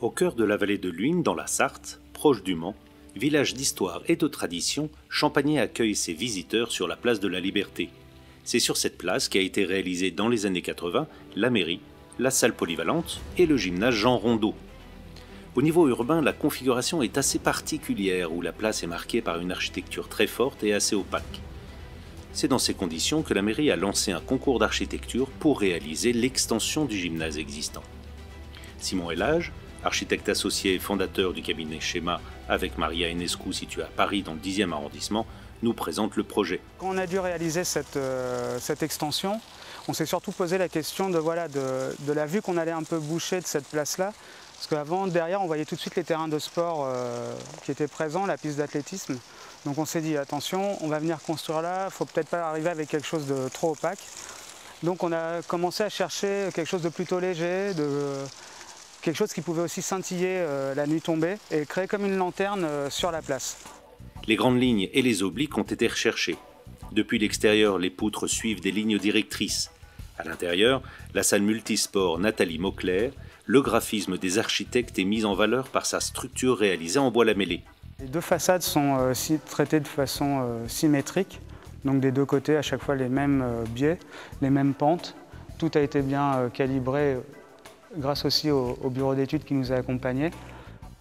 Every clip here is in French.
Au cœur de la vallée de l'Huisne, dans la Sarthe, proche du Mans, village d'histoire et de tradition, Champagné accueille ses visiteurs sur la place de la Liberté. C'est sur cette place qu'a été réalisée dans les années 80 la mairie, la salle polyvalente et le gymnase Jean Rondeau. Au niveau urbain, la configuration est assez particulière où la place est marquée par une architecture très forte et assez opaque. C'est dans ces conditions que la mairie a lancé un concours d'architecture pour réaliser l'extension du gymnase existant. Simon Elage, architecte associé et fondateur du cabinet Schéma avec Maria Enescu situé à Paris dans le 10e arrondissement, nous présente le projet. Quand on a dû réaliser cette extension, on s'est surtout posé la question de la vue qu'on allait un peu boucher de cette place-là. Parce qu'avant, derrière, on voyait tout de suite les terrains de sport qui étaient présents, la piste d'athlétisme. Donc on s'est dit, attention, on va venir construire là, il ne faut peut-être pas arriver avec quelque chose de trop opaque. Donc on a commencé à chercher quelque chose de plutôt léger, quelque chose qui pouvait aussi scintiller la nuit tombée et créer comme une lanterne sur la place. Les grandes lignes et les obliques ont été recherchées. Depuis l'extérieur, les poutres suivent des lignes directrices. À l'intérieur, la salle multisport Nathalie Mauclair, le graphisme des architectes est mis en valeur par sa structure réalisée en bois lamellé. Les deux façades sont traitées de façon symétrique, donc des deux côtés à chaque fois les mêmes biais, les mêmes pentes. Tout a été bien calibré grâce aussi au bureau d'études qui nous a accompagnés.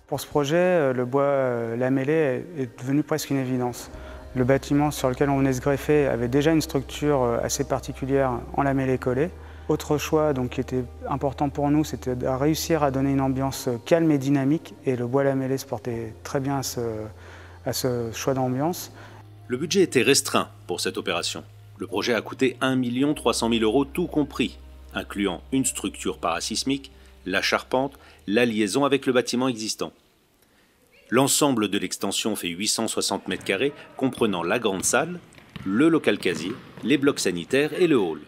Pour ce projet, le bois lamellé est devenu presque une évidence. Le bâtiment sur lequel on venait se greffer avait déjà une structure assez particulière en lamellé collé. Autre choix donc, qui était important pour nous, c'était de réussir à donner une ambiance calme et dynamique. Et le bois lamellé se portait très bien à ce choix d'ambiance. Le budget était restreint pour cette opération. Le projet a coûté 1 300 000 € tout compris, incluant une structure parasismique, la charpente, la liaison avec le bâtiment existant. L'ensemble de l'extension fait 860 m², comprenant la grande salle, le local casier, les blocs sanitaires et le hall.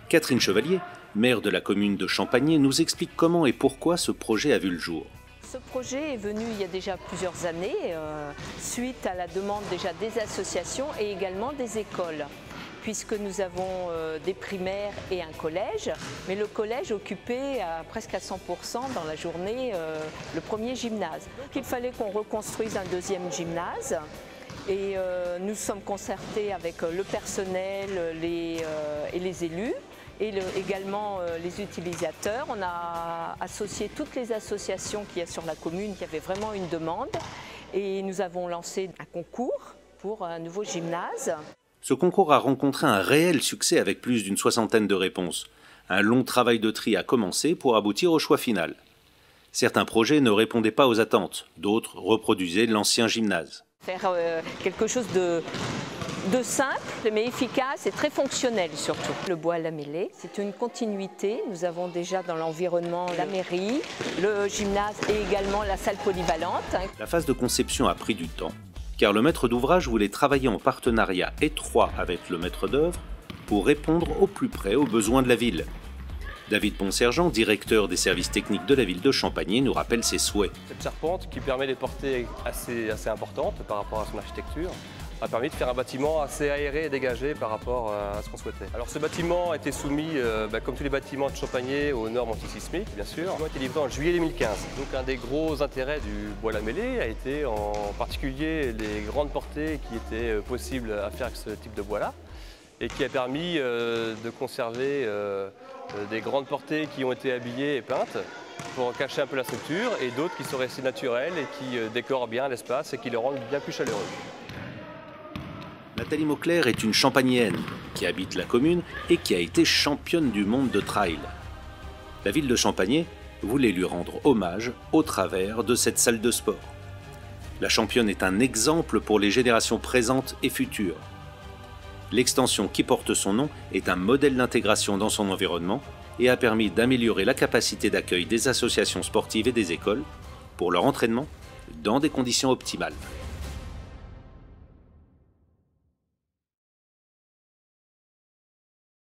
Catherine Chevalier, maire de la commune de Champagné, nous explique comment et pourquoi ce projet a vu le jour. Ce projet est venu il y a déjà plusieurs années, suite à la demande déjà des associations et également des écoles, puisque nous avons des primaires et un collège, mais le collège occupait presque à 100% dans la journée le premier gymnase. Donc il fallait qu'on reconstruise un deuxième gymnase. Et nous sommes concertés avec le personnel et les élus et également les utilisateurs. On a associé toutes les associations qu'il y a sur la commune qui avaient vraiment une demande et nous avons lancé un concours pour un nouveau gymnase. Ce concours a rencontré un réel succès avec plus d'une soixantaine de réponses. Un long travail de tri a commencé pour aboutir au choix final. Certains projets ne répondaient pas aux attentes, d'autres reproduisaient l'ancien gymnase. Faire quelque chose de simple mais efficace et très fonctionnel surtout. Le bois lamellé, c'est une continuité. Nous avons déjà dans l'environnement la mairie, le gymnase et également la salle polyvalente. La phase de conception a pris du temps, car le maître d'ouvrage voulait travailler en partenariat étroit avec le maître d'œuvre pour répondre au plus près aux besoins de la ville. David Ponsergent, directeur des services techniques de la ville de Champagné, nous rappelle ses souhaits. Cette charpente, qui permet des portées assez importantes par rapport à son architecture, a permis de faire un bâtiment assez aéré et dégagé par rapport à ce qu'on souhaitait. Alors ce bâtiment a été soumis, comme tous les bâtiments de Champagné, aux normes antisismiques, bien sûr. Il a été livré en juillet 2015. Donc un des gros intérêts du bois lamellé a été en particulier les grandes portées qui étaient possibles à faire avec ce type de bois-là, et qui a permis de conserver des grandes portées qui ont été habillées et peintes pour cacher un peu la structure, et d'autres qui sont restées naturelles et qui décorent bien l'espace et qui le rendent bien plus chaleureux. Nathalie Mauclair est une champagnéenne qui habite la commune et qui a été championne du monde de trail. La ville de Champagné voulait lui rendre hommage au travers de cette salle de sport. La championne est un exemple pour les générations présentes et futures. L'extension qui porte son nom est un modèle d'intégration dans son environnement et a permis d'améliorer la capacité d'accueil des associations sportives et des écoles pour leur entraînement dans des conditions optimales.